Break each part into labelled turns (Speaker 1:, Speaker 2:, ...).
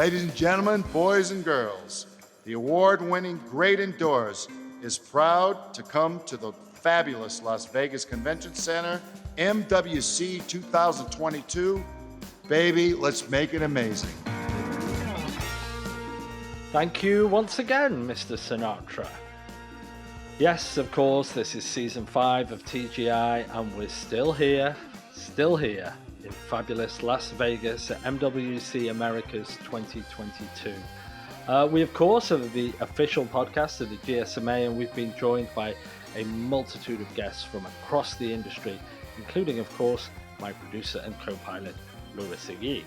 Speaker 1: Ladies and gentlemen, boys and girls, the award-winning Great Indoors is proud to come to the fabulous Las Vegas Convention Center, MWC 2022. Baby, let's make it amazing.
Speaker 2: Thank you once again, Mr. Sinatra. Yes, of course, this is season 5 of TGI, and we're still here in fabulous Las Vegas at MWC Americas 2022. We, of course, are the official podcast of the GSMA, and we've been joined by a multitude of guests from across the industry, including, of course, my producer and co-pilot, Larissa Yee.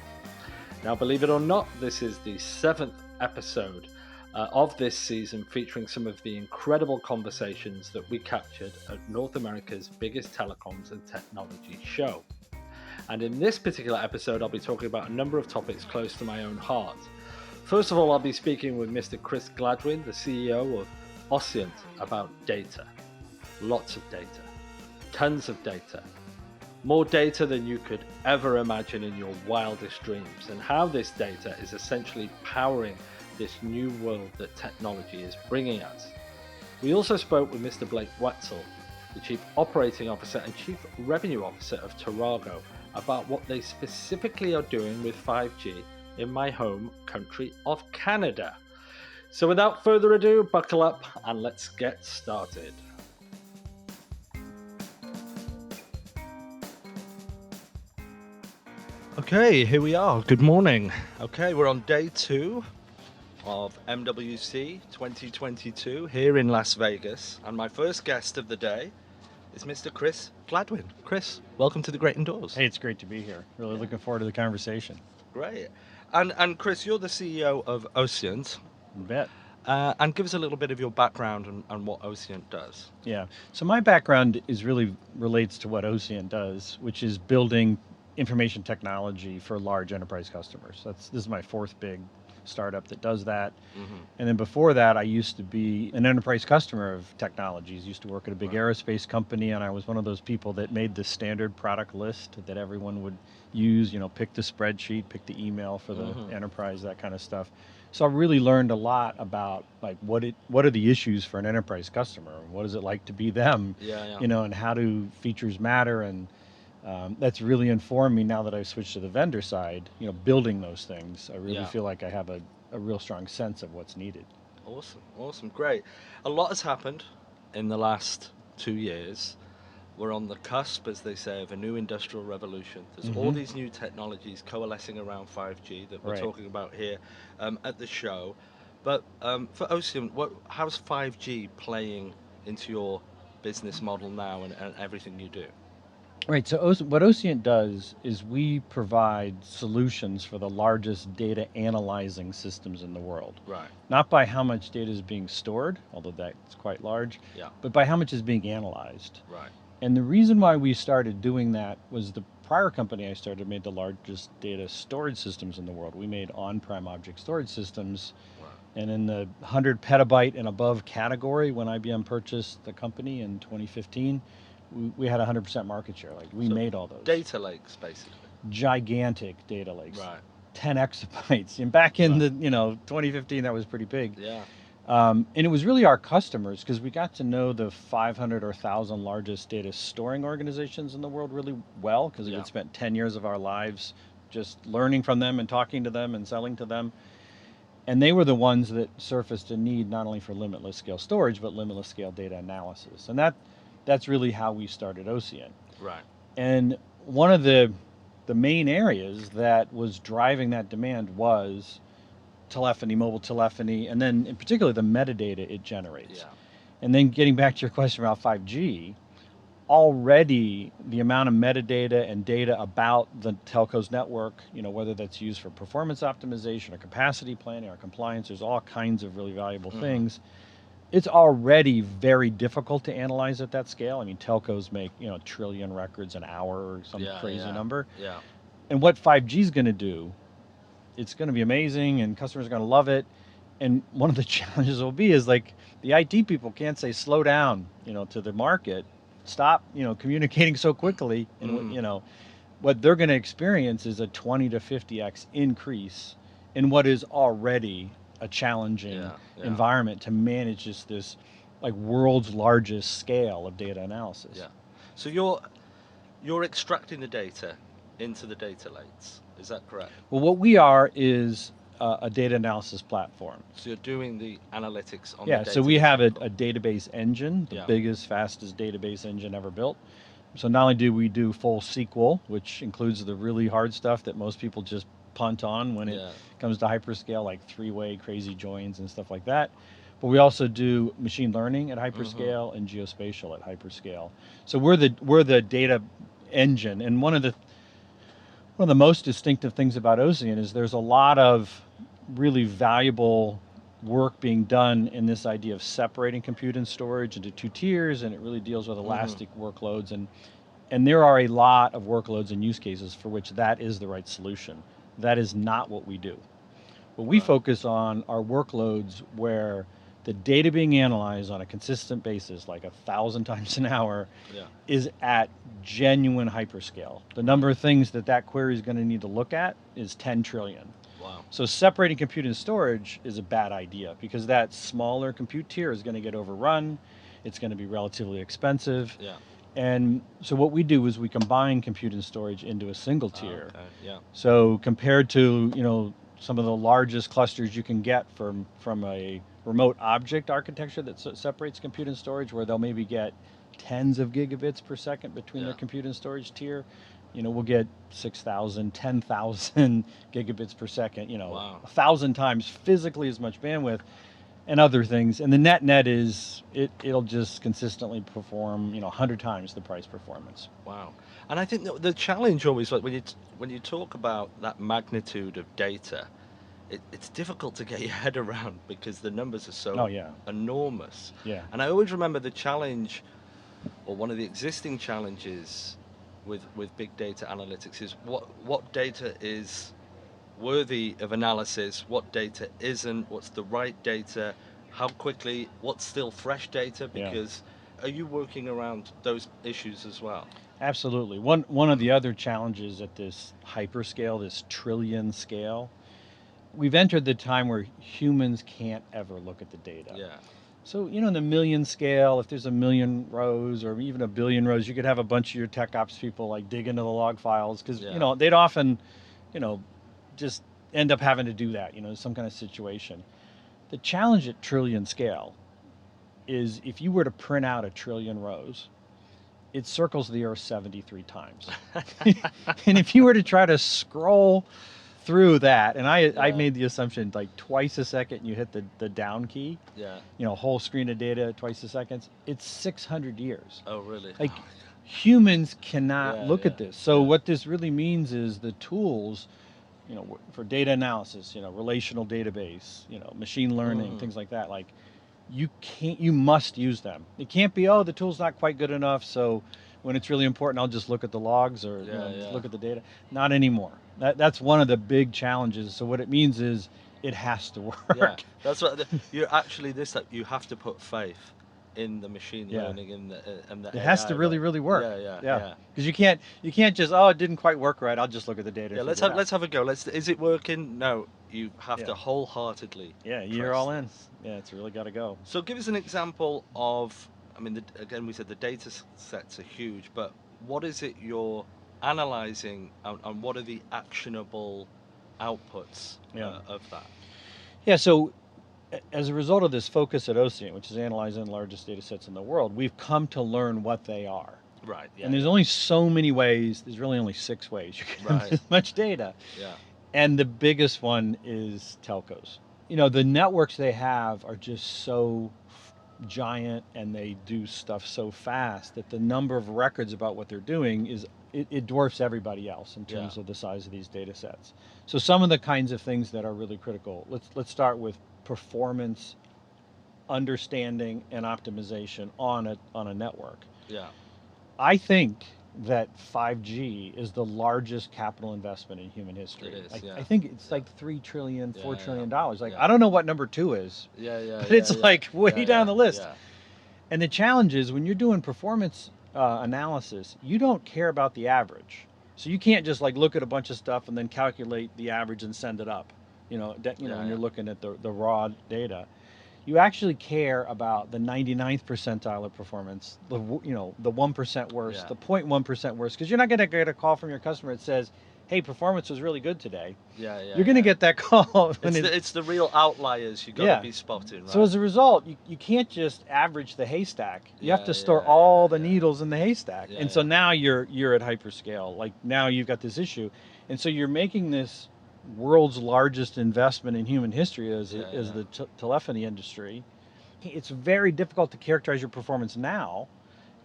Speaker 2: Now, believe it or not, this is the 7th episode of this season, featuring some of the incredible conversations that we captured at North America's biggest telecoms and technology show. And in this particular episode, I'll be talking about a number of topics close to my own heart. First of all, I'll be speaking with Mr. Chris Gladwin, the CEO of Ocient, about data. Lots of data. Tons of data. More data than you could ever imagine in your wildest dreams, and how this data is essentially powering this new world that technology is bringing us. We also spoke with Mr. Blake Wetzel, the Chief Operating Officer and Chief Revenue Officer of Terrago, about what they specifically are doing with 5G in my home country of Canada. So without further ado, buckle up and let's get started. Okay, here we are. Good morning. Okay, we're on day 2 of MWC 2022 here in Las Vegas, and my first guest of the day is Mr. Chris Gladwin. Chris, welcome to the Great Indoors.
Speaker 3: Hey, it's great to be here. Really looking forward to the conversation.
Speaker 2: Great. And Chris, you're the CEO of Ocient.
Speaker 3: You bet.
Speaker 2: And give us a little bit of your background and what Ocient does.
Speaker 3: Yeah. So my background is really relates to what Ocient does, which is building information technology for large enterprise customers. This is my 4th big startup that does that. Mm-hmm. And then before that, I used to be an enterprise customer of technologies. Used to work at a big aerospace company, and I was one of those people that made the standard product list that everyone would use, pick the spreadsheet, pick the email for the enterprise, that kind of stuff. So I really learned a lot about like what are the issues for an enterprise customer, and what is it like to be them, and how do features matter, and that's really informed me now that I've switched to the vendor side, building those things. I really feel like I have a real strong sense of what's needed.
Speaker 2: Awesome, great. A lot has happened in the last 2 years. We're on the cusp, as they say, of a new industrial revolution. There's all these new technologies coalescing around 5G that we're talking about here at the show. But for Ocient, how's 5G playing into your business model now and everything you do?
Speaker 3: Right, so what Ocient does is we provide solutions for the largest data analyzing systems in the world.
Speaker 2: Right.
Speaker 3: Not by how much data is being stored, although that's quite large, but by how much is being analyzed.
Speaker 2: Right.
Speaker 3: And the reason why we started doing that was the prior company I started made the largest data storage systems in the world. We made on-prem object storage systems. Right. And in the 100 petabyte and above category, when IBM purchased the company in 2015, we had 100% market share. Like we made all those.
Speaker 2: Data lakes, basically.
Speaker 3: Gigantic data lakes.
Speaker 2: Right.
Speaker 3: 10 exabytes. And back in the 2015, that was pretty big.
Speaker 2: Yeah.
Speaker 3: And it was really our customers, because we got to know the 500 or 1,000 largest data storing organizations in the world really well, because we had spent 10 years of our lives just learning from them and talking to them and selling to them. And they were the ones that surfaced a need not only for limitless scale storage, but limitless scale data analysis. And that's really how we started Ocient.
Speaker 2: Right.
Speaker 3: And one of the main areas that was driving that demand was telephony, mobile telephony, and then in particular the metadata it generates. Yeah. And then getting back to your question about 5G, already the amount of metadata and data about the telco's network, whether that's used for performance optimization or capacity planning or compliance, there's all kinds of really valuable things. It's already very difficult to analyze at that scale. I mean, telcos make, 1 trillion records an hour or some crazy number.
Speaker 2: Yeah.
Speaker 3: And what 5G is going to do, it's going to be amazing and customers are going to love it. And one of the challenges will be is like the IT people can't say slow down, to the market, stop, communicating so quickly. And, what they're going to experience is a 20 to 50x increase in what is already a challenging
Speaker 2: Yeah, yeah.
Speaker 3: environment to manage this like world's largest scale of data analysis.
Speaker 2: Yeah. So you're extracting the data into the data lakes. Is that correct?
Speaker 3: Well, what we are is a data analysis platform.
Speaker 2: So you're doing the analytics on the
Speaker 3: Yeah,
Speaker 2: data.
Speaker 3: so we
Speaker 2: that
Speaker 3: have a
Speaker 2: you've got.
Speaker 3: database engine, the
Speaker 2: Yeah.
Speaker 3: biggest, fastest database engine ever built. So not only do we do full SQL, which includes the really hard stuff that most people just punt on when
Speaker 2: Yeah.
Speaker 3: it comes to hyperscale, like three-way crazy joins and stuff like that, but we also do machine learning at hyperscale and geospatial at hyperscale. So we're the data engine, and one of the most distinctive things about Ocient is there's a lot of really valuable work being done in this idea of separating compute and storage into two tiers, and it really deals with elastic workloads, and there are a lot of workloads and use cases for which that is the right solution. That is not what we do. What we
Speaker 2: Right.
Speaker 3: focus on are workloads where the data being analyzed on a consistent basis, like 1,000 times an hour,
Speaker 2: Yeah.
Speaker 3: is at genuine hyperscale. The number of things that query is going to need to look at is 10 trillion.
Speaker 2: Wow.
Speaker 3: So separating compute and storage is a bad idea because that smaller compute tier is going to get overrun. It's going to be relatively expensive.
Speaker 2: Yeah.
Speaker 3: And so what we do is we combine compute and storage into a single tier.
Speaker 2: Okay. Yeah.
Speaker 3: So compared to, some of the largest clusters you can get from a remote object architecture that separates compute and storage, where they'll maybe get tens of gigabits per second between their
Speaker 2: Yeah.
Speaker 3: compute and storage tier, we'll get 6,000, 10,000 gigabits per second,
Speaker 2: Wow.
Speaker 3: 1,000 times physically as much bandwidth and other things. And the net is it'll just consistently perform, 100 times the price performance.
Speaker 2: Wow. And I think the challenge always, like when you talk about that magnitude of data, it's difficult to get your head around because the numbers are so
Speaker 3: Oh, yeah.
Speaker 2: enormous.
Speaker 3: Yeah.
Speaker 2: And I always remember the challenge, or one of the existing challenges with big data analytics is what data is worthy of analysis, what data isn't, what's the right data, how quickly, what's still fresh data,
Speaker 3: Yeah.
Speaker 2: because are you working around those issues as well?
Speaker 3: Absolutely. One of the other challenges at this hyperscale, this trillion scale, we've entered the time where humans can't ever look at the data.
Speaker 2: Yeah.
Speaker 3: So, in the million scale, if there's a million rows or even a billion rows, you could have a bunch of your tech ops people like dig into the log files because,
Speaker 2: Yeah.
Speaker 3: they'd often, just end up having to do that, some kind of situation. The challenge at trillion scale is if you were to print out a trillion rows, it circles the Earth 73 times. And if you were to try to scroll through that, and I made the assumption like twice a second you hit the down key,
Speaker 2: Yeah.
Speaker 3: whole screen of data twice a second, it's 600 years.
Speaker 2: Oh, really?
Speaker 3: Like humans cannot
Speaker 2: Yeah,
Speaker 3: look
Speaker 2: yeah,
Speaker 3: at this. So
Speaker 2: yeah.
Speaker 3: what this really means is the tools, for data analysis, relational database, machine learning, things like that, like you must use them. It can't be, the tool's not quite good enough, so when it's really important, I'll just look at the logs or just look at the data. Not anymore. That's one of the big challenges. So what it means is it has to work.
Speaker 2: Yeah, that's what you're actually you have to put faith in the machine
Speaker 3: Yeah.
Speaker 2: learning and the
Speaker 3: It has to
Speaker 2: AI,
Speaker 3: really,
Speaker 2: right?
Speaker 3: really work.
Speaker 2: Yeah.
Speaker 3: Because you can't just, it didn't quite work right, I'll just look at the data.
Speaker 2: Yeah,
Speaker 3: and
Speaker 2: let's
Speaker 3: figure it
Speaker 2: have a go. Is it working? No, you have
Speaker 3: Yeah.
Speaker 2: to wholeheartedly.
Speaker 3: out. Yeah, you're
Speaker 2: trust
Speaker 3: all in.
Speaker 2: this.
Speaker 3: Yeah, it's really got to go.
Speaker 2: So give us an example of, I mean, again, we said the data sets are huge, but what is it you're analyzing and what are the actionable outputs
Speaker 3: Yeah.
Speaker 2: of that?
Speaker 3: Yeah, so as a result of this focus at Ocient, which is analyzing the largest data sets in the world, we've come to learn what they are.
Speaker 2: Right, yeah.
Speaker 3: And there's only so many ways, there's really only 6 ways you can have
Speaker 2: Right.
Speaker 3: this much data.
Speaker 2: Yeah.
Speaker 3: And the biggest one is telcos. The networks they have are just so giant and they do stuff so fast that the number of records about what they're doing it dwarfs everybody else in terms
Speaker 2: Yeah.
Speaker 3: of the size of these data sets. So some of the kinds of things that are really critical, let's start with performance, understanding, and optimization on a network.
Speaker 2: Yeah.
Speaker 3: I think that 5G is the largest capital investment in human history.
Speaker 2: It is, yeah.
Speaker 3: I think it's like $3 trillion, $4
Speaker 2: Yeah,
Speaker 3: trillion
Speaker 2: yeah.
Speaker 3: dollars. Like
Speaker 2: Yeah.
Speaker 3: I don't know what number 2 is,
Speaker 2: Yeah.
Speaker 3: but it's like way down the list.
Speaker 2: Yeah.
Speaker 3: And the challenge is when you're doing performance analysis, you don't care about the average. So you can't just like look at a bunch of stuff and then calculate the average and send it up.
Speaker 2: when
Speaker 3: when you're
Speaker 2: yeah.
Speaker 3: looking at the raw data. You actually care about the 99th percentile of performance, the 1% worse,
Speaker 2: Yeah.
Speaker 3: the 0.1% worse, because you're not going to get a call from your customer that says, "Hey, performance was really good today."
Speaker 2: Yeah, yeah,
Speaker 3: You're going to
Speaker 2: yeah.
Speaker 3: get that call when
Speaker 2: It's the real outliers you got to
Speaker 3: yeah.
Speaker 2: be spotting,
Speaker 3: So
Speaker 2: right?
Speaker 3: as a result, you can't just average the haystack. You have
Speaker 2: Yeah,
Speaker 3: to store
Speaker 2: yeah,
Speaker 3: all
Speaker 2: yeah,
Speaker 3: the
Speaker 2: yeah.
Speaker 3: needles in the haystack.
Speaker 2: Yeah,
Speaker 3: And so
Speaker 2: yeah.
Speaker 3: now you're at hyperscale. Like now you've got this issue. And so you're making this world's largest investment in human history as,
Speaker 2: Yeah,
Speaker 3: as
Speaker 2: yeah.
Speaker 3: the telephony industry. It's very difficult to characterize your performance now.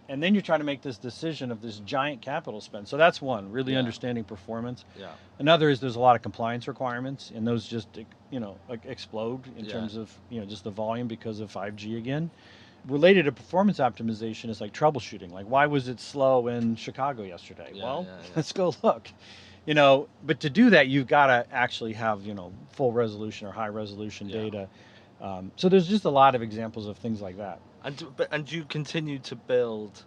Speaker 3: And then you're trying to make this decision of this giant capital spend. So that's one, really
Speaker 2: Yeah.
Speaker 3: understanding performance.
Speaker 2: Yeah.
Speaker 3: Another is there's a lot of compliance requirements, and those just explode in
Speaker 2: Yeah.
Speaker 3: terms of just the volume because of 5G again. Related to performance optimization is like troubleshooting. Like, why was it slow in Chicago yesterday?
Speaker 2: Yeah,
Speaker 3: Well,
Speaker 2: yeah, yeah.
Speaker 3: let's go look. But to do that, you've got to actually have full resolution or high resolution
Speaker 2: Yeah.
Speaker 3: data. So there's just a lot of examples of things like that.
Speaker 2: And you continue to build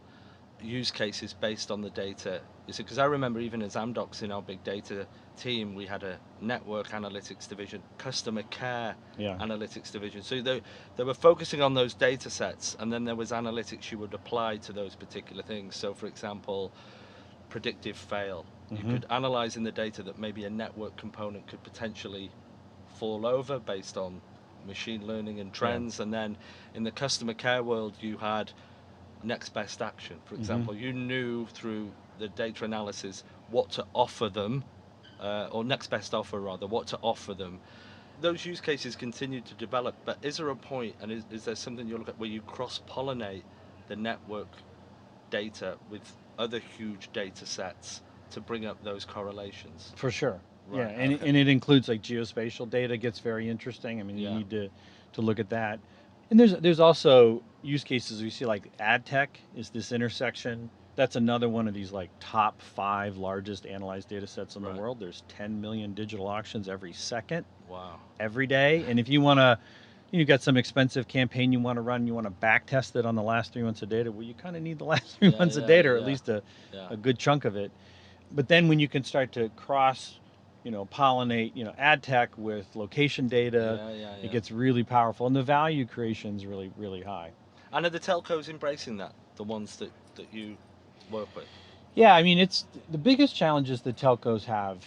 Speaker 2: use cases based on the data. Because I remember even as Amdocs in our big data team, we had a network analytics division, customer care
Speaker 3: Yeah.
Speaker 2: analytics division. So they were focusing on those data sets, and then there was analytics you would apply to those particular things. So for example, predictive fail. You could analyze in the data that maybe a network component could potentially fall over based on machine learning and trends. And then in the customer care world, you had next best action. For example, you knew through the data analysis what to offer them, or next best offer rather, what to offer them. Those use cases continue to develop, but is there a point, and is there something you look at where you cross-pollinate the network data with other huge data sets to bring up those correlations?
Speaker 3: For sure. Yeah,
Speaker 2: Right,
Speaker 3: and,
Speaker 2: okay.
Speaker 3: and it includes like geospatial data gets very interesting. I mean, you
Speaker 2: Yeah.
Speaker 3: need to look at that. And there's also use cases we see like ad tech is this intersection. That's another one of these like top 5 largest analyzed data sets in the
Speaker 2: Right.
Speaker 3: world. There's 10 million digital auctions every second,
Speaker 2: Wow.
Speaker 3: every day. And if you want to, you've got some expensive campaign you want to run, you want to back test it on the last 3 months of data. Well, you kind of need the last 3
Speaker 2: Yeah,
Speaker 3: months of
Speaker 2: yeah,
Speaker 3: data, or at
Speaker 2: yeah.
Speaker 3: least a
Speaker 2: Yeah.
Speaker 3: good chunk of it. But then when you can start to cross, pollinate, ad tech with location data,
Speaker 2: Yeah, yeah, yeah.
Speaker 3: it gets really powerful, and the value creation is really, really high.
Speaker 2: And are the telcos embracing that? The ones that you work with?
Speaker 3: Yeah, I mean, it's the biggest challenges the telcos have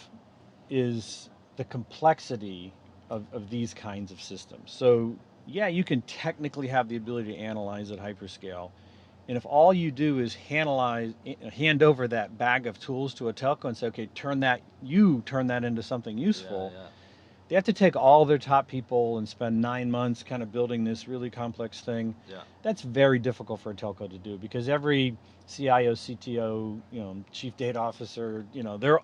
Speaker 3: is the complexity of these kinds of systems. So yeah, you can technically have the ability to analyze at hyperscale. And if all you do is hand over that bag of tools to a telco and say, okay, turn that into something useful,
Speaker 2: Yeah,
Speaker 3: they have to take all their top people and spend 9 months kind of building this really complex thing.
Speaker 2: yeah,
Speaker 3: That's very difficult for a telco to do because every CIO, CTO, chief data officer,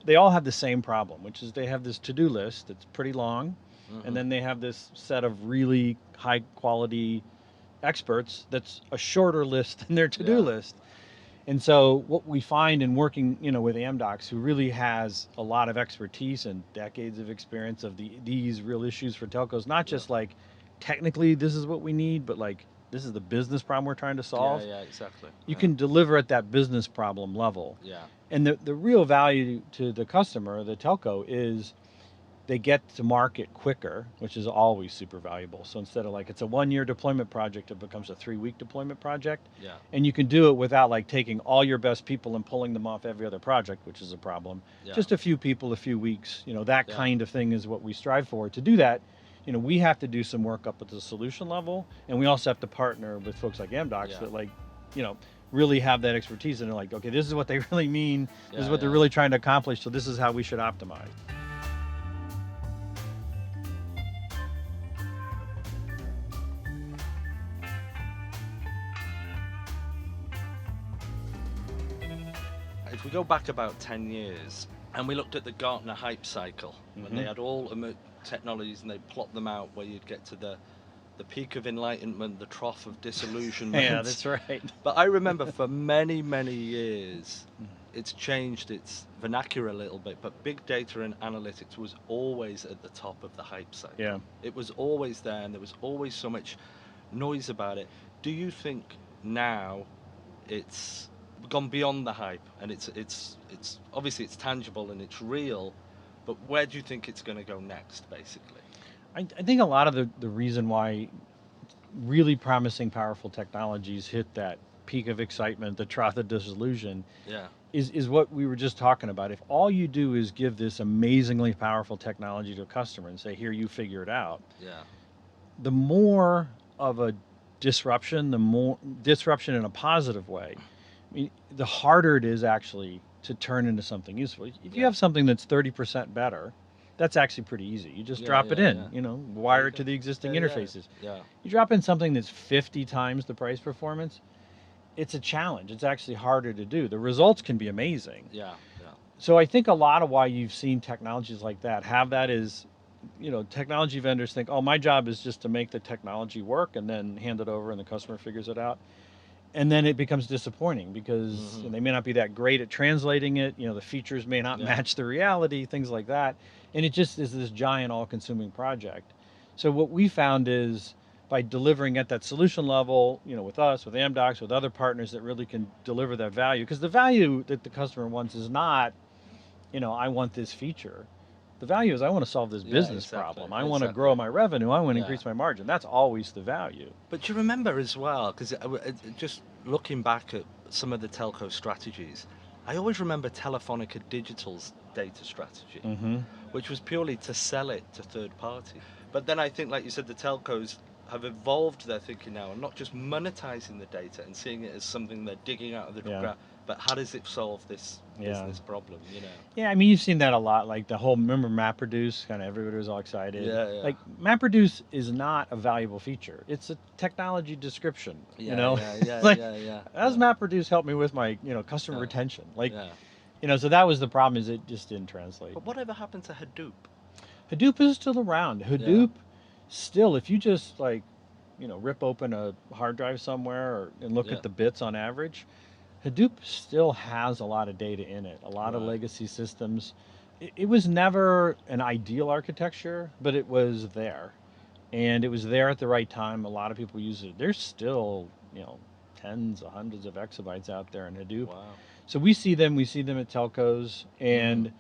Speaker 3: they all have the same problem, which is they have this to-do list that's pretty long,
Speaker 2: yeah.
Speaker 3: and then they have this set of really high quality experts that's a shorter list than their to-do
Speaker 2: Yeah.
Speaker 3: list. And so what we find in working, with Amdocs, who really has a lot of expertise and decades of experience of these real issues for telcos, not just like technically this is what we need, but like this is the business problem we're trying to solve.
Speaker 2: Yeah, exactly.
Speaker 3: You can deliver at that business problem level.
Speaker 2: Yeah.
Speaker 3: And the real value to the customer, the telco, is they get to market quicker, which is always super valuable. So instead of like it's a 1-year deployment project, it becomes a 3-week deployment project.
Speaker 2: Yeah.
Speaker 3: And you can do it without like taking all your best people and pulling them off every other project, which is a problem.
Speaker 2: Yeah.
Speaker 3: Just a few people, a few weeks, that
Speaker 2: Yeah.
Speaker 3: kind of thing is what we strive for. To do that, we have to do some work up at the solution level, and we also have to partner with folks like Amdocs that like, really have that expertise, and they're like, okay, this is what they really mean. This is what they're really trying to accomplish. So this is how we should optimize.
Speaker 2: If we go back about 10 years and we looked at the Gartner hype cycle, when they had all technologies and they plot them out where you'd get to the peak of enlightenment, the trough of disillusionment.
Speaker 3: Yeah, that's right.
Speaker 2: But I remember for many, many years, it's changed its vernacular a little bit, but big data and analytics was always at the top of the hype cycle.
Speaker 3: Yeah.
Speaker 2: It was always there, and there was always so much noise about it. Do you think now it's gone beyond the hype, and it's obviously it's tangible and it's real, but where do you think it's going to go next, basically?
Speaker 3: I think a lot of the reason why really promising, powerful technologies hit that peak of excitement, the trough of disillusion,
Speaker 2: Yeah.
Speaker 3: is what we were just talking about. If all you do is give this amazingly powerful technology to a customer and say, here, you figure it out,
Speaker 2: Yeah.
Speaker 3: the more of a disruption, the more disruption in a positive way, I mean, the harder it is actually to turn into something useful. If you
Speaker 2: Yeah.
Speaker 3: have something that's 30% better, that's actually pretty easy. You just
Speaker 2: Yeah,
Speaker 3: drop it
Speaker 2: yeah,
Speaker 3: in,
Speaker 2: yeah.
Speaker 3: you know,
Speaker 2: There
Speaker 3: wire
Speaker 2: you
Speaker 3: it to
Speaker 2: go.
Speaker 3: the existing
Speaker 2: Yeah, yeah.
Speaker 3: interfaces.
Speaker 2: Yeah.
Speaker 3: You drop in something that's 50 times the price performance, it's a challenge. It's actually harder to do. The results can be amazing.
Speaker 2: Yeah. Yeah.
Speaker 3: So I think a lot of why you've seen technologies like that have that is, you know, technology vendors think, oh, my job is just to make the technology work and then hand it over and the customer figures it out. And then it becomes disappointing because
Speaker 2: Mhm.
Speaker 3: they may not be that great at translating it. You know, the features may not
Speaker 2: Yeah.
Speaker 3: match the reality, things like that. And it just is this giant all-consuming project. So what we found is by delivering at that solution level, you know, with us, with Amdocs, with other partners that really can deliver that value, because the value that the customer wants is not, you know, I want this feature. The value is I want to solve this
Speaker 2: Yeah,
Speaker 3: business
Speaker 2: exactly.
Speaker 3: problem. I want to grow my revenue. I want to
Speaker 2: Yeah.
Speaker 3: increase my margin. That's always the value.
Speaker 2: But do you remember as well, because just looking back at some of the telco strategies, I always remember Telefonica Digital's data strategy,
Speaker 3: Mm-hmm.
Speaker 2: which was purely to sell it to third party. But then I think, like you said, the telcos have evolved their thinking now and not just monetizing the data and seeing it as something they're digging out of the
Speaker 3: Yeah.
Speaker 2: ground, but how does it solve this
Speaker 3: Yeah.
Speaker 2: business problem, you know?
Speaker 3: Yeah, I mean, you've seen that a lot. Like the whole, remember MapReduce? Kind of everybody was all excited.
Speaker 2: Yeah, yeah.
Speaker 3: Like MapReduce is not a valuable feature. It's a technology description.
Speaker 2: Yeah,
Speaker 3: you know,
Speaker 2: yeah,
Speaker 3: like
Speaker 2: yeah.
Speaker 3: how does MapReduce help me with my, you know, customer
Speaker 2: Yeah.
Speaker 3: retention? Like,
Speaker 2: Yeah.
Speaker 3: you know, so that was the problem, is it just didn't translate.
Speaker 2: But whatever happened to Hadoop?
Speaker 3: Hadoop is still around. Hadoop, still, if you just like, you know, rip open a hard drive somewhere and look
Speaker 2: Yeah.
Speaker 3: at the bits on average, Hadoop still has a lot of data in it, a lot of
Speaker 2: Right.
Speaker 3: legacy systems. It was never an ideal architecture, but it was there. And it was there at the right time. A lot of people use it. There's still, you know, tens of hundreds of exabytes out there in Hadoop.
Speaker 2: Wow.
Speaker 3: So we see them at telcos. And,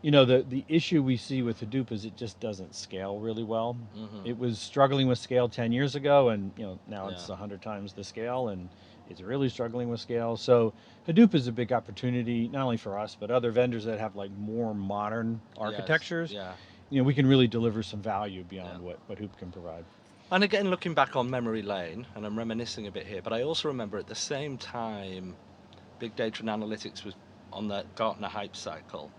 Speaker 3: you know, the issue we see with Hadoop is it just doesn't scale really well.
Speaker 2: Mhm.
Speaker 3: It was struggling with scale 10 years ago, and, you know, now it's
Speaker 2: Yeah.
Speaker 3: 100 times the scale, and it's really struggling with scale. So Hadoop is a big opportunity, not only for us, but other vendors that have like more modern architectures.
Speaker 2: Yeah.
Speaker 3: You know, we can really deliver some value beyond
Speaker 2: Yeah.
Speaker 3: what Hadoop can provide.
Speaker 2: And again, looking back on memory lane, and I'm reminiscing a bit here, but I also remember at the same time, big data and analytics was on the Gartner hype cycle.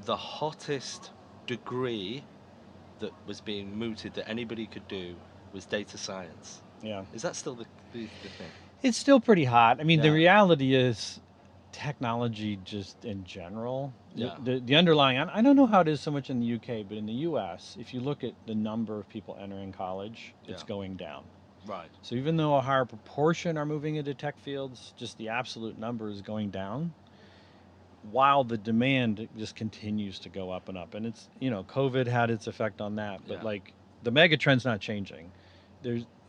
Speaker 2: The hottest degree that was being mooted that anybody could do was data science.
Speaker 3: Yeah.
Speaker 2: Is that still the thing?
Speaker 3: It's still pretty hot. I mean, the
Speaker 2: Yeah.
Speaker 3: reality is technology just in general.
Speaker 2: Yeah.
Speaker 3: The underlying, I don't know how it is so much in the UK, but in the US, if you look at the number of people entering college, it's
Speaker 2: Yeah.
Speaker 3: going down.
Speaker 2: Right.
Speaker 3: So even though a higher proportion are moving into tech fields, just the absolute number is going down, while the demand just continues to go up and up. And it's, you know, COVID had its effect on that, but
Speaker 2: Yeah.
Speaker 3: like the mega trend's not changing.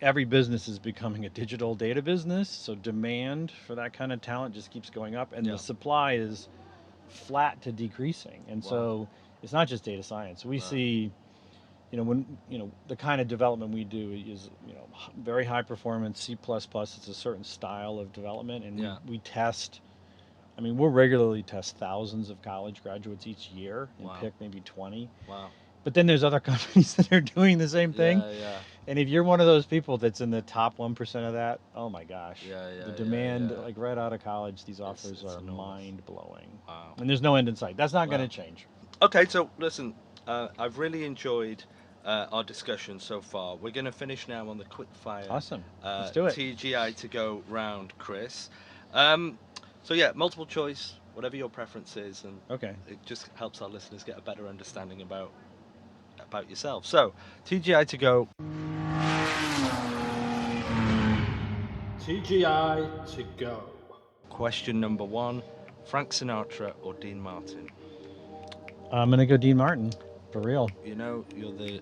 Speaker 3: Every business is becoming a digital data business, so demand for that kind of talent just keeps going up, and
Speaker 2: Yeah.
Speaker 3: the supply is flat to decreasing. And so it's not just data science. We
Speaker 2: Right.
Speaker 3: see, you know, when, you know, the kind of development we do is, you know, very high performance C++. It's a certain style of development, and
Speaker 2: Yeah.
Speaker 3: we test. I mean, we'll regularly test thousands of college graduates each year and
Speaker 2: Wow.
Speaker 3: pick maybe 20.
Speaker 2: Wow.
Speaker 3: But then there's other companies that are doing the same thing.
Speaker 2: Yeah.
Speaker 3: And if you're one of those people that's in the top 1% of that, oh my gosh.
Speaker 2: Yeah,
Speaker 3: The demand,
Speaker 2: yeah.
Speaker 3: like right out of college, these offers
Speaker 2: it's
Speaker 3: are
Speaker 2: enormous.
Speaker 3: mind blowing.
Speaker 2: Wow.
Speaker 3: And there's no end in sight. That's not going
Speaker 2: Wow.
Speaker 3: to change.
Speaker 2: Okay, so listen, I've really enjoyed our discussion so far. We're going to finish now on the quick fire.
Speaker 3: Awesome. Let's do it.
Speaker 2: TGI to go round, Chris. So yeah, multiple choice, whatever your preference is, and
Speaker 3: Okay.
Speaker 2: it just helps our listeners get a better understanding about yourself. So TGI to go.
Speaker 4: TGI to go.
Speaker 2: Question number 1: Frank Sinatra or Dean Martin?
Speaker 3: I'm going to go Dean Martin, for real.
Speaker 2: You know, you're the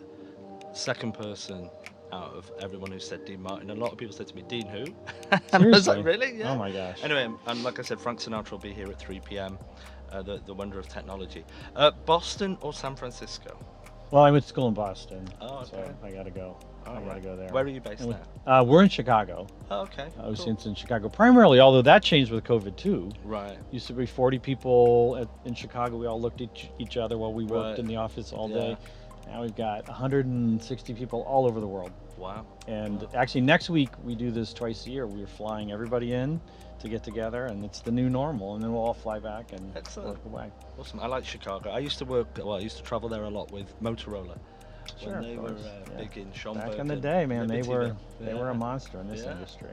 Speaker 2: second person out of everyone who said Dean Martin. A lot of people said to me, Dean who? And I was like,
Speaker 3: Seriously?
Speaker 2: really? Yeah.
Speaker 3: Oh my gosh.
Speaker 2: Anyway, and like I said, Frank Sinatra will be here at 3 p.m. The wonder of technology. Boston or San Francisco?
Speaker 3: Well, I went to school in Boston,
Speaker 2: Oh, okay.
Speaker 3: so I got to go.
Speaker 2: All
Speaker 3: I got to
Speaker 2: right.
Speaker 3: go there.
Speaker 2: Where are you based
Speaker 3: And
Speaker 2: now?
Speaker 3: we're in Chicago.
Speaker 2: Oh, okay. Cool.
Speaker 3: Ocient's in Chicago primarily, although that changed with COVID too.
Speaker 2: Right.
Speaker 3: Used to be 40 people in Chicago. We all looked at each other while we worked
Speaker 2: Right.
Speaker 3: in the office all
Speaker 2: Yeah.
Speaker 3: day. Now we've got 160 people all over the world.
Speaker 2: Wow.
Speaker 3: And
Speaker 2: Wow.
Speaker 3: actually, next week we do this twice a year. We're flying everybody in to get together, and it's the new normal. And then we'll all fly back and
Speaker 2: Excellent.
Speaker 3: work away.
Speaker 2: Awesome. I like Chicago. I used to travel there a lot with Motorola.
Speaker 3: Sure,
Speaker 2: When they
Speaker 3: of
Speaker 2: were
Speaker 3: course, yeah.
Speaker 2: big in Schaumburg.
Speaker 3: Back in the
Speaker 2: and
Speaker 3: day, man, they
Speaker 2: Libertyville.
Speaker 3: were a monster in this
Speaker 2: Yeah.
Speaker 3: industry.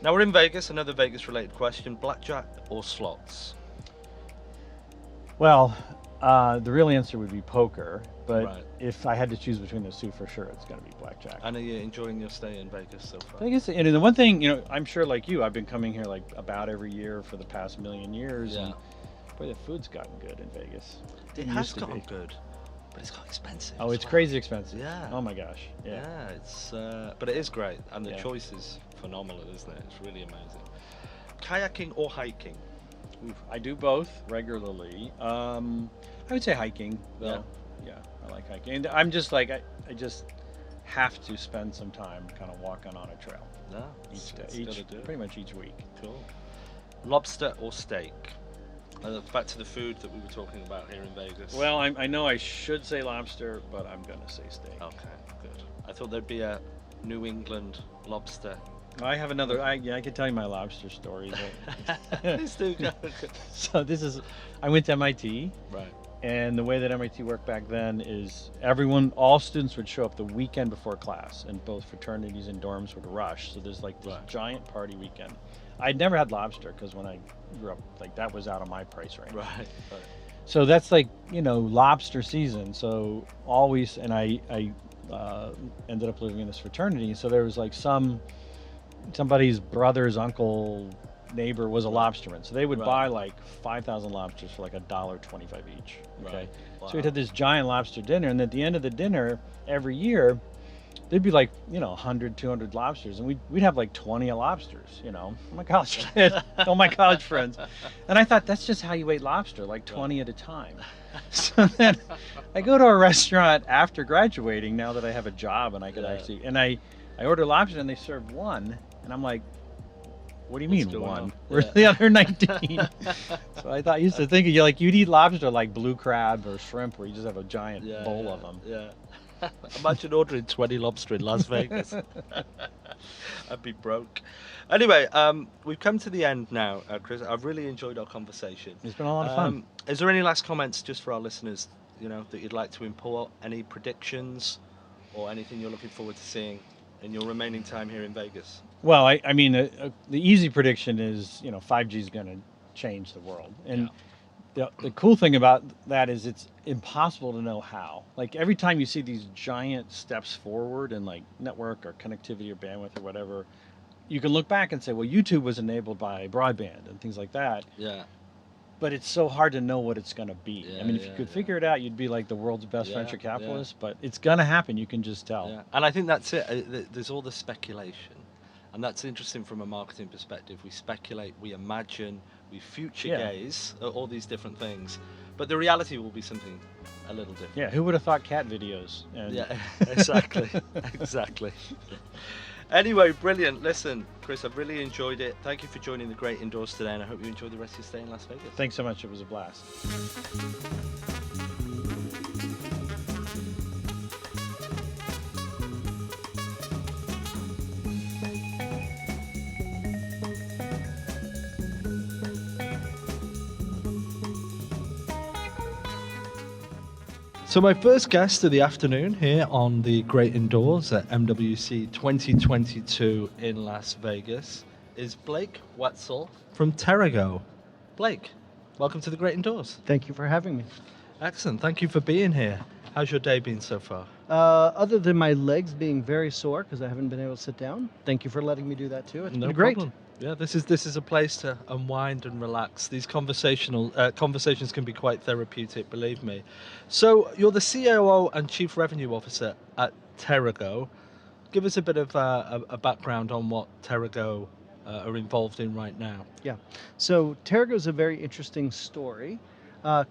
Speaker 2: Now we're in Vegas. Another Vegas-related question: blackjack or slots?
Speaker 3: Well, the real answer would be poker, but
Speaker 2: Right.
Speaker 3: if I had to choose between those two, for sure, it's going to be blackjack.
Speaker 2: And are you enjoying your stay in Vegas so far?
Speaker 3: I guess, and the one thing, I'm sure like you, I've been coming here like about every year for the past million years,
Speaker 2: Yeah.
Speaker 3: and boy, the food's gotten good in Vegas.
Speaker 2: It
Speaker 3: used
Speaker 2: has
Speaker 3: to
Speaker 2: gotten
Speaker 3: be.
Speaker 2: good, but it's got expensive.
Speaker 3: Oh,
Speaker 2: as
Speaker 3: it's
Speaker 2: well.
Speaker 3: crazy expensive.
Speaker 2: Yeah.
Speaker 3: Oh my gosh. Yeah.
Speaker 2: Yeah, but it is great, and the
Speaker 3: Yeah.
Speaker 2: choice is phenomenal, isn't it? It's really amazing. Kayaking or hiking?
Speaker 3: Oof, I do both regularly. I would say hiking, though. Yeah, I like hiking. And I'm just like, I just have to spend some time kind of walking on a trail
Speaker 2: No,
Speaker 3: each day,
Speaker 2: it's gotta do it.
Speaker 3: pretty much each week.
Speaker 2: Cool. Lobster or steak? Back to the food that we were talking about here in Vegas.
Speaker 3: Well, I know I should say lobster, but I'm gonna say steak.
Speaker 2: Okay, good. I thought there'd be a New England lobster.
Speaker 3: I have another. I could tell you my lobster story. But
Speaker 2: Please do go.
Speaker 3: so I went to MIT,
Speaker 2: Right.
Speaker 3: and the way that MIT worked back then is all students would show up the weekend before class, and both fraternities and dorms would rush. So there's like this
Speaker 2: Right.
Speaker 3: giant party weekend. I'd never had lobster because when I grew up, like that was out of my price range.
Speaker 2: Right.
Speaker 3: So that's like lobster season. So always, and I ended up living in this fraternity. So there was like somebody's brother's uncle neighbor was a lobsterman. So they would
Speaker 2: Right.
Speaker 3: buy like 5,000 lobsters for like $1.25 each. Okay.
Speaker 2: Right.
Speaker 3: So we'd have this giant lobster dinner, and at the end of the dinner every year, there'd be like 100, 200 lobsters, and we'd have like 20 lobsters. I'm a college kid, all my college friends, and I thought that's just how you ate lobster, like 20 at a time. So then I go to a restaurant after graduating, now that I have a job and I could actually, and I order lobster and they serve one, and I'm like, what do you
Speaker 2: What's
Speaker 3: mean
Speaker 2: going
Speaker 3: one?
Speaker 2: on?
Speaker 3: Where's
Speaker 2: Yeah.
Speaker 3: the other 19? So I used to think you'd eat lobster like blue crab or shrimp, where you just have a giant bowl of them.
Speaker 2: Yeah. Imagine ordering 20 lobster in Las Vegas. I'd be broke. Anyway, we've come to the end now, Chris. I've really enjoyed our conversation.
Speaker 3: It's been a lot of fun.
Speaker 2: Is there any last comments just for our listeners, that you'd like to import? Any predictions or anything you're looking forward to seeing in your remaining time here in Vegas?
Speaker 3: Well, I mean, the easy prediction is 5G is going to change the world, and the cool thing about that is it's impossible to know how. Like every time you see these giant steps forward in like network or connectivity or bandwidth or whatever, you can look back and say, well, YouTube was enabled by broadband and things like that.
Speaker 2: Yeah.
Speaker 3: But it's so hard to know what it's going to be.
Speaker 2: Yeah,
Speaker 3: I mean, if you could figure it out, you'd be like the world's best
Speaker 2: Yeah,
Speaker 3: venture
Speaker 2: yeah.
Speaker 3: capitalist. But it's going to happen. You can just tell.
Speaker 2: Yeah. And I think that's it. There's all the speculation. And that's interesting from a marketing perspective. We speculate, we imagine, we future gaze at all these different things. But the reality will be something a little different.
Speaker 3: Yeah, who would have thought cat videos? And
Speaker 2: Yeah, exactly. Exactly. Anyway, brilliant. Listen, Chris, I've really enjoyed it. Thank you for joining the Great Indoors today, and I hope you enjoy the rest of your stay in Las Vegas.
Speaker 3: Thanks so much. It was a blast.
Speaker 2: So my first guest of the afternoon here on the Great Indoors at MWC 2022 in Las Vegas is Blake Wetzel from Terrago. Blake, welcome to the Great Indoors.
Speaker 4: Thank you for having me.
Speaker 2: Excellent. Thank you for being here. How's your day been so far?
Speaker 4: Other than my legs being very sore because I haven't been able to sit down, thank you for letting me do that too. It's been great.
Speaker 2: Problem. Yeah, this is a place to unwind and relax. These conversations can be quite therapeutic, believe me. So you're the COO and Chief Revenue Officer at Terrago. Give us a bit of a background on what Terrago are involved in right now.
Speaker 4: Yeah. So Terrago is a very interesting story.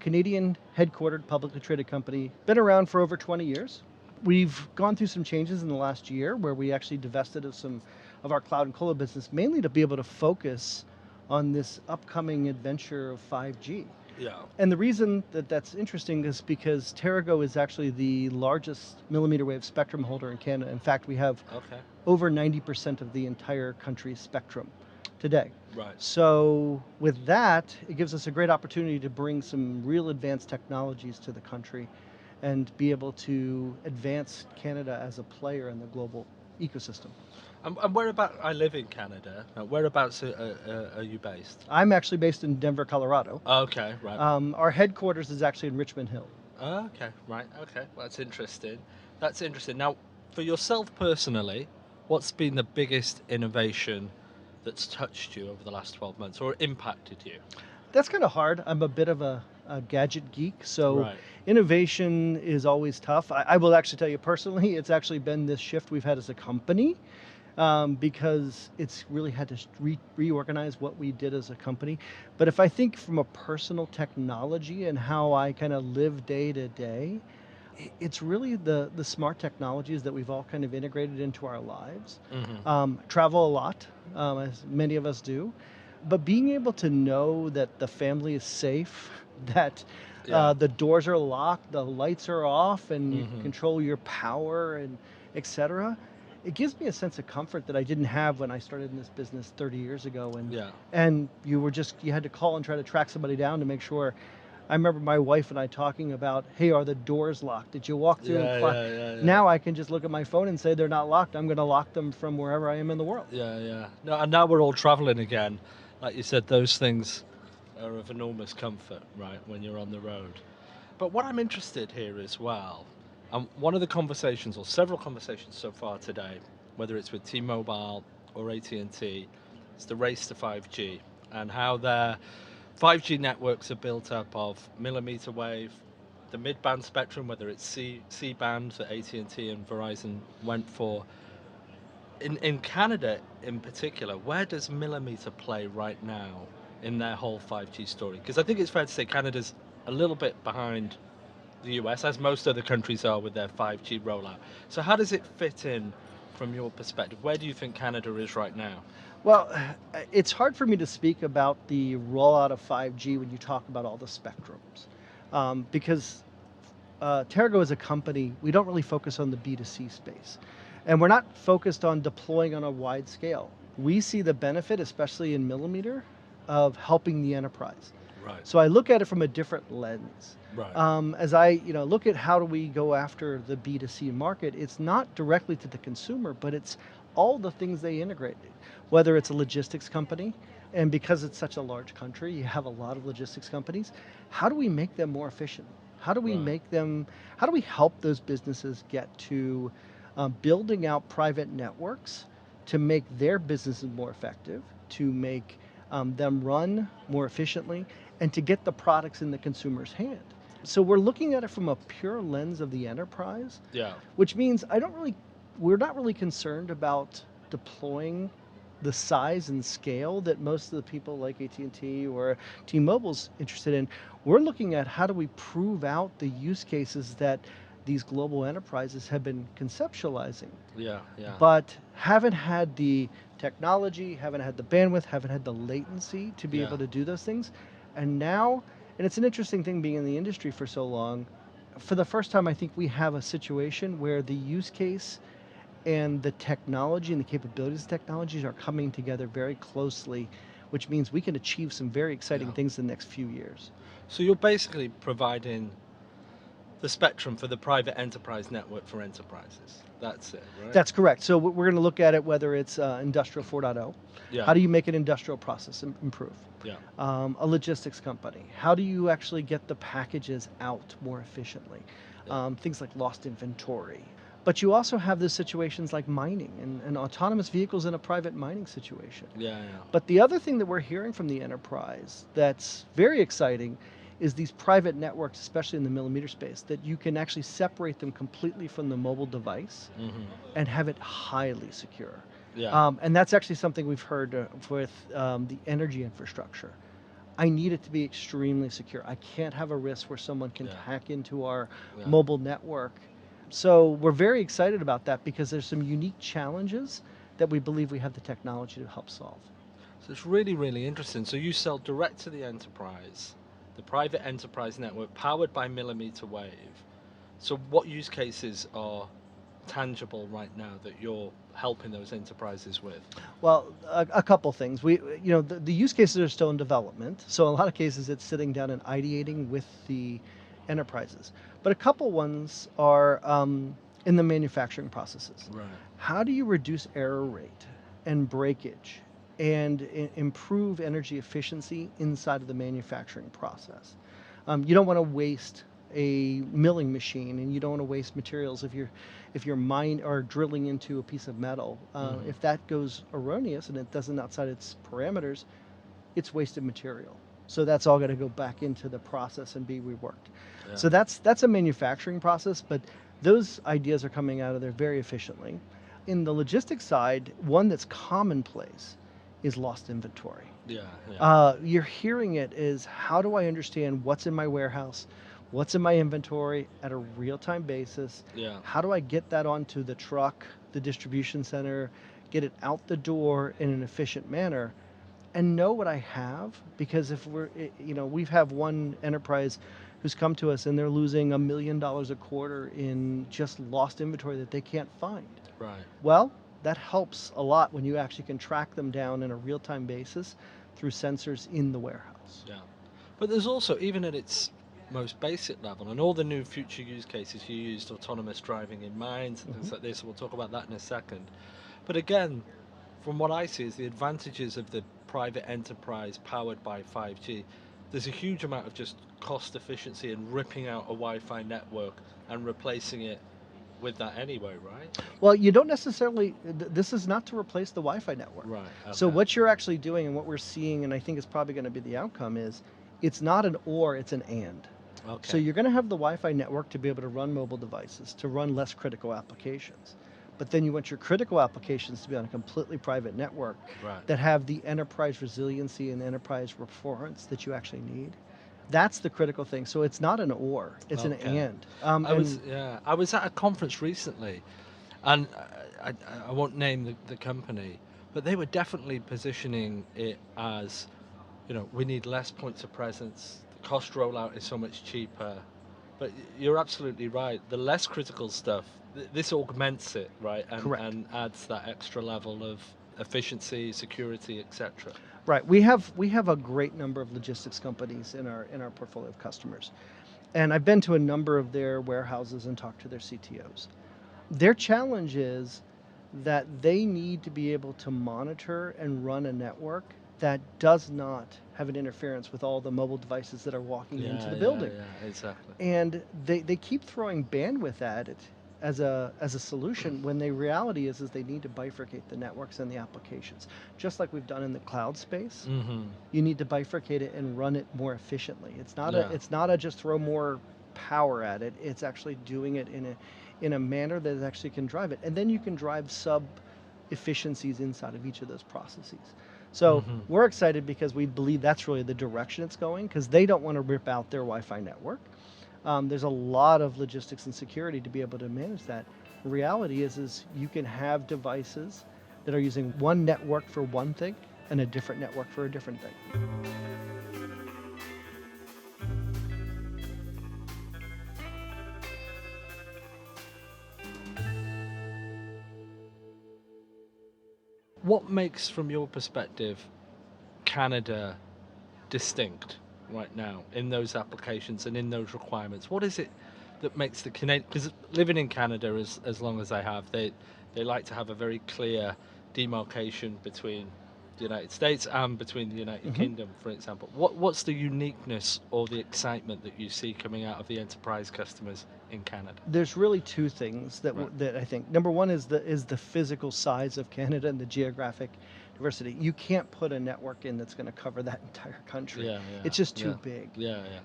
Speaker 4: Canadian headquartered, publicly traded company, been around for over 20 years. We've gone through some changes in the last year where we actually divested of some of our cloud and colo business, mainly to be able to focus on this upcoming adventure of 5G.
Speaker 2: Yeah.
Speaker 4: And the reason that that's interesting is because Terrago is actually the largest millimeter wave spectrum holder in Canada. In fact, we have
Speaker 2: Okay.
Speaker 4: over 90% of the entire country's spectrum today.
Speaker 2: Right.
Speaker 4: So with that, it gives us a great opportunity to bring some real advanced technologies to the country and be able to advance Canada as a player in the global ecosystem.
Speaker 2: And whereabouts? I live in Canada. Whereabouts are you based?
Speaker 4: I'm actually based in Denver, Colorado.
Speaker 2: Okay, right.
Speaker 4: Our headquarters is actually in Richmond Hill.
Speaker 2: Okay, right. Okay, well, that's interesting. That's interesting. Now, for yourself personally, what's been the biggest innovation that's touched you over the last 12 months or impacted you?
Speaker 4: That's kind of hard. I'm a bit of a gadget geek, so
Speaker 2: Right.
Speaker 4: innovation is always tough. I will actually tell you personally, it's actually been this shift we've had as a company, because it's really had to reorganize what we did as a company. But if I think from a personal technology and how I kind of live day to day, it's really the smart technologies that we've all kind of integrated into our lives. Travel a lot, as many of us do, but being able to know that the family is safe, that
Speaker 2: Yeah.
Speaker 4: the doors are locked, the lights are off, and you
Speaker 2: Mhm.
Speaker 4: can control your power and etc. It gives me a sense of comfort that I didn't have when I started in this business 30 years ago.
Speaker 2: Yeah.
Speaker 4: And you had to call and try to track somebody down to make sure. I remember my wife and I talking about, hey, are the doors locked? Did you walk through and clock?
Speaker 2: Yeah.
Speaker 4: Now I can just look at my phone and say they're not locked. I'm going to lock them from wherever I am in the world.
Speaker 2: Yeah. No, and now we're all traveling again. Like you said, those things are of enormous comfort, right, when you're on the road. But what I'm interested here as well, one of the conversations, or several conversations so far today, whether it's with T-Mobile or AT&T, it's the race to 5G and how their 5G networks are built up of millimeter wave, the mid-band spectrum, whether it's C-band that AT&T and Verizon went for. In Canada in particular, where does millimeter play right now in their whole 5G story? Because I think it's fair to say Canada's a little bit behind the US, as most other countries are with their 5G rollout. So how does it fit in from your perspective? Where do you think Canada is right now?
Speaker 4: Well, it's hard for me to speak about the rollout of 5G when you talk about all the spectrums, because Terrago as a company, we don't really focus on the B2C space. And we're not focused on deploying on a wide scale. We see the benefit, especially in millimeter, of helping the enterprise.
Speaker 2: Right.
Speaker 4: So I look at it from a different lens.
Speaker 2: Right.
Speaker 4: As I look at how do we go after the B2C market, it's not directly to the consumer, but it's all the things they integrated. Whether it's a logistics company, and because it's such a large country, you have a lot of logistics companies. How do we make them more efficient? How do we
Speaker 2: Right.
Speaker 4: how do we help those businesses get to building out private networks to make their businesses more effective, to make them run more efficiently, and to get the products in the consumer's hand? So we're looking at it from a pure lens of the enterprise,
Speaker 2: Yeah.
Speaker 4: which means we're not really concerned about deploying the size and scale that most of the people like AT&T or T-Mobile's interested in. We're looking at how do we prove out the use cases that these global enterprises have been conceptualizing,
Speaker 2: Yeah.
Speaker 4: but haven't had the technology, haven't had the bandwidth, haven't had the latency to be able to do those things. And now, and it's an interesting thing being in the industry for so long, for the first time I think we have a situation where the use case and the technology and the capabilities of technologies are coming together very closely, which means we can achieve some very exciting things in the next few years.
Speaker 2: So you're basically providing the spectrum for the private enterprise network for enterprises. That's it, right?
Speaker 4: That's correct. So we're going to look at it whether it's Industrial 4.0.
Speaker 2: Yeah.
Speaker 4: How do you make an industrial process improve?
Speaker 2: Yeah.
Speaker 4: A logistics company. How do you actually get the packages out more efficiently? Things like lost inventory. But you also have those situations like mining and autonomous vehicles in a private mining situation.
Speaker 2: Yeah.
Speaker 4: But the other thing that we're hearing from the enterprise that's very exciting is these private networks, especially in the millimeter space, that you can actually separate them completely from the mobile device and have it highly secure.
Speaker 2: Yeah.
Speaker 4: And that's actually something we've heard with the energy infrastructure. I need it to be extremely secure. I can't have a risk where someone can
Speaker 2: Yeah.
Speaker 4: hack into our
Speaker 2: Yeah.
Speaker 4: mobile network. So we're very excited about that because there's some unique challenges that we believe we have the technology to help solve.
Speaker 2: So it's really, really interesting. So you sell direct to the enterprise, the private enterprise network powered by millimeter wave. So what use cases are tangible right now that you're helping those enterprises with?
Speaker 4: Well, a couple things. The use cases are still in development. So in a lot of cases, it's sitting down and ideating with the enterprises. But a couple ones are in the manufacturing processes.
Speaker 2: Right.
Speaker 4: How do you reduce error rate and breakage and improve energy efficiency inside of the manufacturing process? You don't want to waste a milling machine, and you don't want to waste materials if you're mine or drilling into a piece of metal. If that goes erroneous and it doesn't outside its parameters, it's wasted material. So that's all got to go back into the process and be reworked.
Speaker 2: Yeah.
Speaker 4: So that's a manufacturing process, but those ideas are coming out of there very efficiently. In the logistics side, one that's commonplace is lost inventory.
Speaker 2: Yeah. Yeah.
Speaker 4: You're hearing it is, how do I understand what's in my warehouse, what's in my inventory at a real-time basis?
Speaker 2: Yeah.
Speaker 4: How do I get that onto the truck, the distribution center, get it out the door in an efficient manner, and know what I have? Because if we've have one enterprise who's come to us and they're losing $1 million a quarter in just lost inventory that they can't find.
Speaker 2: Right.
Speaker 4: Well, that helps a lot when you actually can track them down in a real-time basis through sensors in the warehouse.
Speaker 2: Yeah. But there's also, even at its most basic level, and all the new future use cases, you used autonomous driving in mind and things like this, and we'll talk about that in a second. But again, from what I see is the advantages of the private enterprise powered by 5G, there's a huge amount of just cost efficiency in ripping out a Wi-Fi network and replacing it with that anyway, right?
Speaker 4: Well, you don't necessarily, this is not to replace the Wi-Fi network.
Speaker 2: Right.
Speaker 4: So
Speaker 2: okay.
Speaker 4: what you're actually doing and what we're seeing, and I think is probably going to be the outcome, is it's not an or, it's an and.
Speaker 2: Okay.
Speaker 4: So you're going to have the Wi-Fi network to be able to run mobile devices, to run less critical applications. But then you want your critical applications to be on a completely private network
Speaker 2: Right.
Speaker 4: that have the enterprise resiliency and enterprise performance that you actually need. That's the critical thing. So it's not an or, it's an
Speaker 2: Okay.
Speaker 4: and.
Speaker 2: I was at a conference recently, and I won't name the company, but they were definitely positioning it as, we need less points of presence. The cost rollout is so much cheaper. But you're absolutely right. The less critical stuff, this augments it, right?
Speaker 4: Correct.
Speaker 2: And adds that extra level of efficiency, security, etc.
Speaker 4: Right. We have a great number of logistics companies in our portfolio of customers. And I've been to a number of their warehouses and talked to their CTOs. Their challenge is that they need to be able to monitor and run a network that does not have an interference with all the mobile devices that are walking into the building.
Speaker 2: Yeah, exactly.
Speaker 4: And they keep throwing bandwidth at it as a solution when the reality is they need to bifurcate the networks and the applications. Just like we've done in the cloud space, you need to bifurcate it and run it more efficiently. It's not a just throw more power at it. It's actually doing it in a manner that actually can drive it. And then you can drive sub efficiencies inside of each of those processes. So we're excited because we believe that's really the direction it's going, because they don't want to rip out their Wi-Fi network. There's a lot of logistics and security to be able to manage that. The reality is you can have devices that are using one network for one thing and a different network for a different thing.
Speaker 2: What makes, from your perspective, Canada distinct right now in those applications and in those requirements? What is it that makes the Canadian, because living in Canada as long as I have, they like to have a very clear demarcation between the United States and between the United Kingdom, for example. What's the uniqueness or the excitement that you see coming out of the enterprise customers in Canada?
Speaker 4: There's really two things that that I think. Number one is the physical size of Canada and the geographic diversity. You can't put a network in that's going to cover that entire country. It's just too big.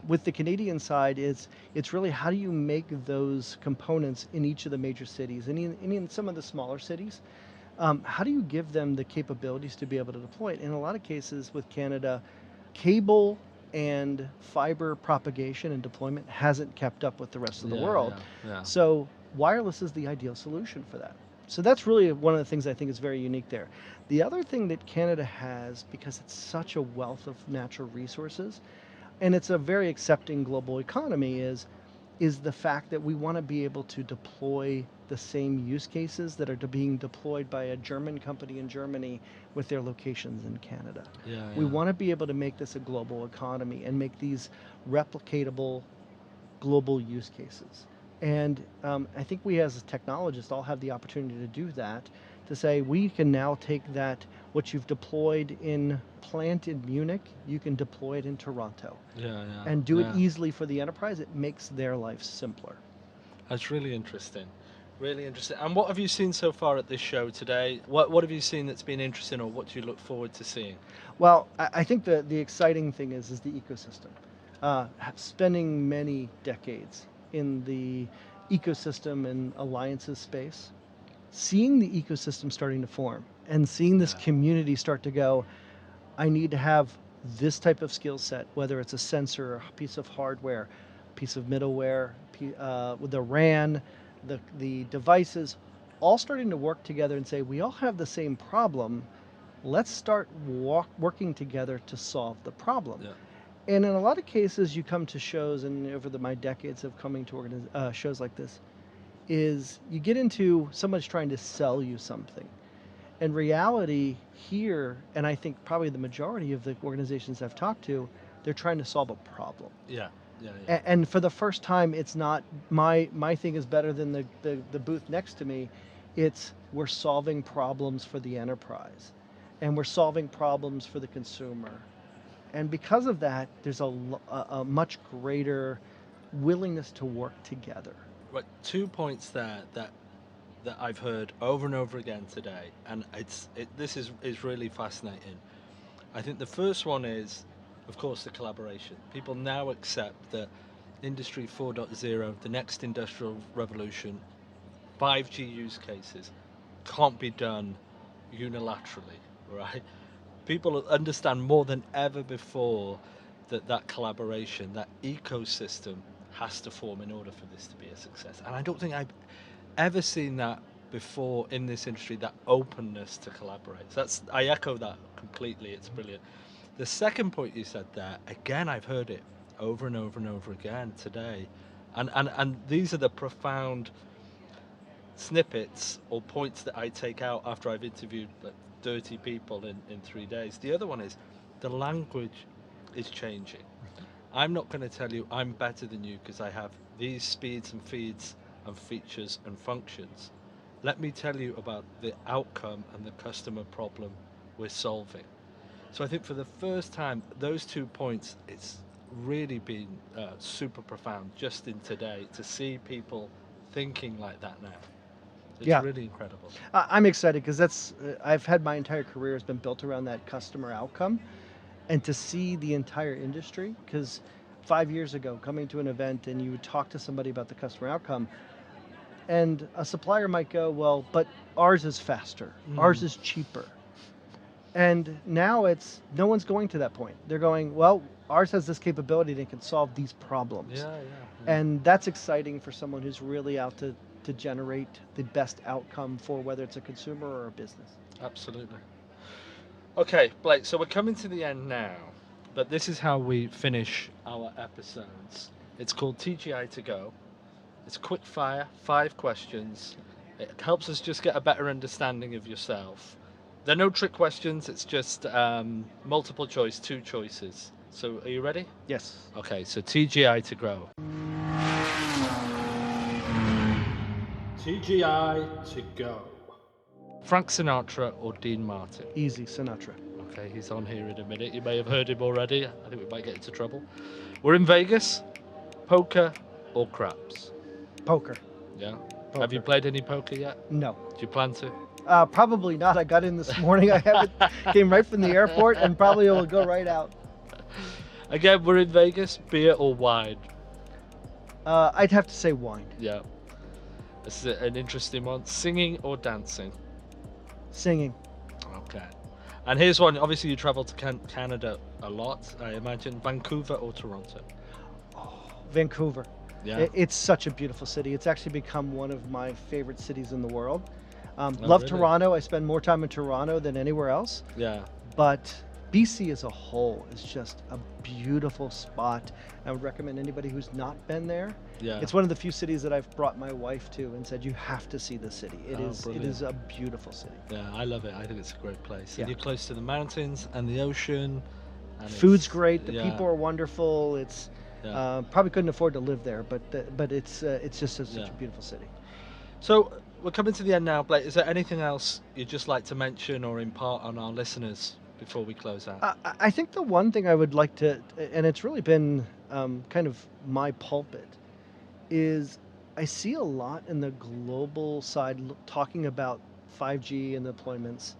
Speaker 4: With the Canadian side, it's really how do you make those components in each of the major cities and in some of the smaller cities. How do you give them the capabilities to be able to deploy it? In a lot of cases with Canada, cable and fiber propagation and deployment hasn't kept up with the rest of the
Speaker 2: Yeah,
Speaker 4: world.
Speaker 2: yeah.
Speaker 4: So wireless is the ideal solution for that. So that's really one of the things I think is very unique there. The other thing that Canada has, because it's such a wealth of natural resources, and it's a very accepting global economy, is the fact that we want to be able to deploy the same use cases that are being deployed by a German company in Germany with their locations in Canada.
Speaker 2: Yeah,
Speaker 4: We
Speaker 2: yeah.
Speaker 4: want to be able to make this a global economy and make these replicatable global use cases. And I think we as technologists all have the opportunity to do that, to say we can now take that, what you've deployed in plant in Munich, you can deploy it in Toronto
Speaker 2: Yeah, yeah.
Speaker 4: and do it
Speaker 2: yeah.
Speaker 4: easily for the enterprise. It makes their life simpler.
Speaker 2: That's really interesting. Really interesting. And what have you seen so far at this show today? What have you seen that's been interesting, or what do you look forward to seeing?
Speaker 4: Well, I think the exciting thing is the ecosystem. Spending many decades in the ecosystem and alliances space, seeing the ecosystem starting to form and seeing this
Speaker 2: Yeah.
Speaker 4: community start to go, I need to have this type of skill set, whether it's a sensor, a piece of hardware, piece of middleware, with the RAN, the devices, all starting to work together and say, we all have the same problem. Let's start working together to solve the problem.
Speaker 2: Yeah.
Speaker 4: And in a lot of cases, you come to shows, and over my decades of coming to shows like this, is you get into somebody's trying to sell you something. In reality, here, and I think probably the majority of the organizations I've talked to, they're trying to solve a problem.
Speaker 2: Yeah. Yeah. Yeah.
Speaker 4: And for the first time, it's not my thing is better than the booth next to me. It's we're solving problems for the enterprise, and we're solving problems for the consumer. And because of that, there's a much greater willingness to work together.
Speaker 2: Right. 2 points there that I've heard over and over again today, and this is really fascinating. I think the first one is, of course, the collaboration. People now accept that Industry 4.0, the next industrial revolution, 5G use cases, can't be done unilaterally, right? People understand more than ever before that collaboration, that ecosystem has to form in order for this to be a success. And I don't think I've ever seen that before in this industry, that openness to collaborate. So I echo that completely. It's brilliant. The second point you said there, again, I've heard it over and over and over again today. And these are the profound snippets or points that I take out after I've interviewed like 30 people in 3 days. The other one is the language is changing. I'm not going to tell you I'm better than you because I have these speeds and feeds and features and functions. Let me tell you about the outcome and the customer problem we're solving. So I think for the first time, those 2 points, it's really been super profound just in today to see people thinking like that now. It's
Speaker 4: Yeah.
Speaker 2: really incredible.
Speaker 4: I'm excited because that's I've had my entire career has been built around that customer outcome, and to see the entire industry, because 5 years ago, coming to an event and you would talk to somebody about the customer outcome, and a supplier might go, well, but ours is faster, ours is cheaper. And now it's no one's going to that point. They're going, well, ours has this capability that can solve these problems.
Speaker 2: Yeah.
Speaker 4: And that's exciting for someone who's really out to generate the best outcome for whether it's a consumer or a business.
Speaker 2: Absolutely. Okay, Blake, so we're coming to the end now, but this is how we finish our episodes. It's called TGI to go. It's quick fire, 5 questions. It helps us just get a better understanding of yourself. There are no trick questions, it's just multiple choice, 2 choices. So are you ready?
Speaker 4: Yes.
Speaker 2: Okay, so TGI to go. TGI to go. Frank Sinatra or Dean Martin?
Speaker 4: Easy, Sinatra.
Speaker 2: Okay, he's on here in a minute. You may have heard him already. I think we might get into trouble. We're in Vegas. Poker or craps?
Speaker 4: Poker.
Speaker 2: Yeah. Have you played any poker yet?
Speaker 4: No.
Speaker 2: Do you plan to?
Speaker 4: Probably not. I got in this morning. I haven't came right from the airport and probably will go right out.
Speaker 2: Again, we're in Vegas. Beer or wine?
Speaker 4: I'd have to say wine.
Speaker 2: Yeah. This is an interesting one. Singing or dancing?
Speaker 4: Singing.
Speaker 2: Okay. And here's one. Obviously, you travel to Canada a lot. I imagine Vancouver or Toronto.
Speaker 4: Vancouver.
Speaker 2: Yeah.
Speaker 4: It's such a beautiful city. It's actually become one of my favorite cities in the world. Love
Speaker 2: really?
Speaker 4: Toronto. I spend more time in Toronto than anywhere else.
Speaker 2: Yeah.
Speaker 4: But BC as a whole is just a beautiful spot. I would recommend anybody who's not been there.
Speaker 2: Yeah.
Speaker 4: It's one of the few cities that I've brought my wife to and said, you have to see the city. It
Speaker 2: Oh,
Speaker 4: is
Speaker 2: brilliant.
Speaker 4: a beautiful city.
Speaker 2: Yeah, I love it. I think it's a great place.
Speaker 4: Yeah.
Speaker 2: And you're close to the mountains and the ocean. And
Speaker 4: Food's
Speaker 2: it's-
Speaker 4: great. The
Speaker 2: yeah,
Speaker 4: people are wonderful. It's
Speaker 2: yeah.
Speaker 4: probably couldn't afford to live there, but it's just such
Speaker 2: Yeah.
Speaker 4: a beautiful city.
Speaker 2: So we're coming to the end now, Blake. Is there anything else you'd just like to mention or impart on our listeners before we close out?
Speaker 4: I think the one thing I would like to, and it's really been kind of my pulpit, is I see a lot in the global side talking about 5G and deployments,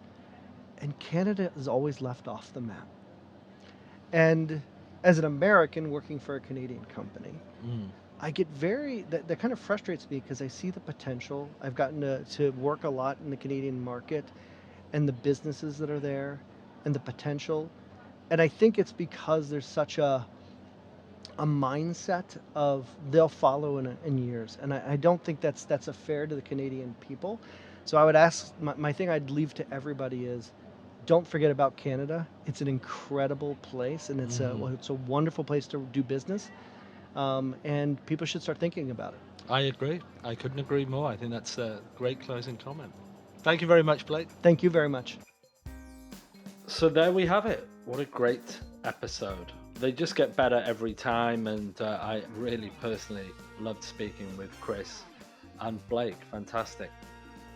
Speaker 4: and Canada is always left off the map. And as an American working for a Canadian company, I get that kind of frustrates me because I see the potential. I've gotten to work a lot in the Canadian market and the businesses that are there and the potential. And I think it's because there's such a mindset of they'll follow in years. And I don't think that's a fair to the Canadian people. So I would ask, my thing I'd leave to everybody is, don't forget about Canada. It's an incredible place, and it's a wonderful place to do business. And people should start thinking about it.
Speaker 2: I agree. I couldn't agree more. I think that's a great closing comment. Thank you very much, Blake.
Speaker 4: Thank you very much.
Speaker 2: So there we have it. What a great episode. They just get better every time, and I really personally loved speaking with Chris and Blake. Fantastic.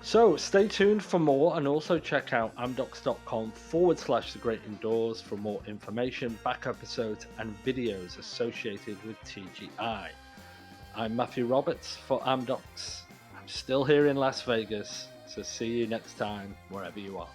Speaker 2: So stay tuned for more, and also check out amdocs.com/The Great Indoors for more information, back episodes, and videos associated with TGI. I'm Matthew Roberts for Amdocs. I'm still here in Las Vegas, so see you next time, wherever you are.